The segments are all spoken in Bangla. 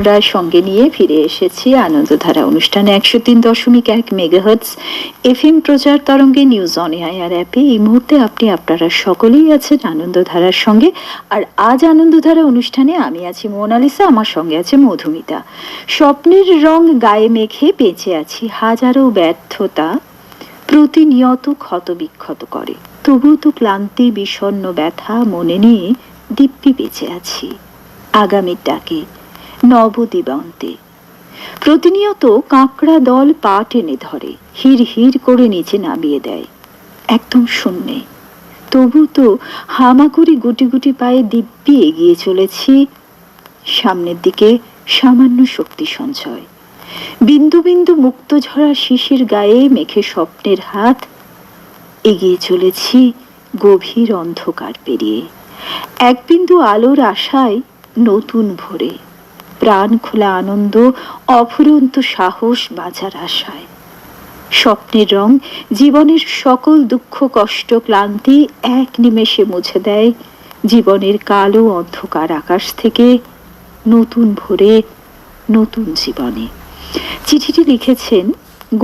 আমরা সঙ্গে নিয়ে ফিরে এসেছি আনন্দধারা অনুষ্ঠানে 103.1 মেগাহার্টজ এফএম প্রচার তরঙ্গে নিউজ অন এআইআর অ্যাপে। এই মুহূর্তে আপনারা সকলেই আছেন আনন্দধারার সঙ্গে। আর আজ আনন্দধারা অনুষ্ঠানে আমি আছি মোনালিসা, আমার সঙ্গে আছে মধুমিতা। স্বপ্নের রং গায়ে মেখে বেঁচে আছি, হাজারো ব্যর্থতা প্রতিনিয়ত ক্ষতবিক্ষত করে, তবু তো ক্লান্তি বিষণ্ণ ব্যথা মনে নিয়ে দিব্যি বেঁচে আছি আগামীর ডাকে নবদিগন্তে। প্রতিনিয়ত কাঁকড়া দল পা টেনে ধরে, হির হির করে নিচে নামিয়ে দেয় একদম শূন্যে, তবু তো হামাগুড়ি গুটি গুটি পায়ে দিব্যি এগিয়ে চলেছি সামনের দিকে সামান্য শক্তি সঞ্চয়। বিন্দু বিন্দু মুক্ত ঝরা শিশির গায়ে মেখে স্বপ্নের হাত এগিয়ে চলেছি গভীর অন্ধকার পেরিয়ে, এক বিন্দু আলোর আশায় নতুন ভোরে, প্রাণ খোলা আনন্দ অফুরন্ত সাহস বাঁচার আশায়। স্বপ্নের রং জীবনের সকল দুঃখ কষ্ট ক্লান্তি এক নিমেষে মুছে দেয় জীবনের কালো অন্ধকার আকাশ থেকে নতুন ভোরে নতুন জীবনে। চিঠিটি লিখেছেন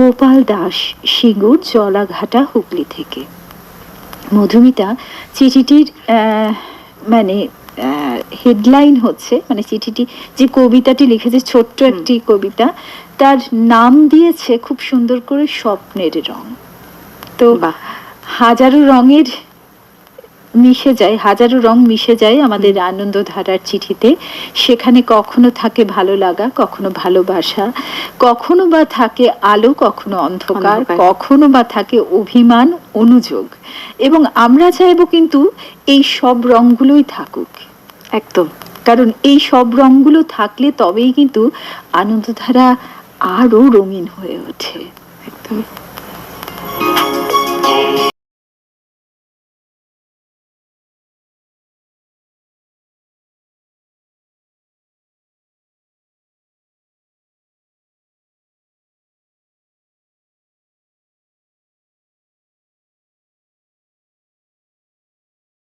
গোপাল দাস, সিঙ্গুর জলাঘাটা, হুগলি থেকে। মধুমিতা, চিঠিটির হেডলাইন হচ্ছে, চিঠিটি যে কবিতাটি লিখেছে, ছোট্ট একটি কবিতা, তার নাম দিয়েছে খুব সুন্দর করে স্বপ্নের রং। তো হাজারো রঙের হাজারো রং মিশে যায় আমাদের আনন্দধারার চিঠিতে। সেখানে কখনো থাকে ভালো লাগা, কখনো ভালোবাসা, কখনো বা থাকে আলো, কখনো অন্ধকার, কখনো বা থাকে অভিমান, অনুযোগ। এবং আমরা চাইবো কিন্তু এই সব রংগুলোই থাকুক, একদম। কারণ এই সব রংগুলো থাকলে তবেই কিন্তু আনন্দধারা আরো রঙিন হয়ে ওঠে। একদম।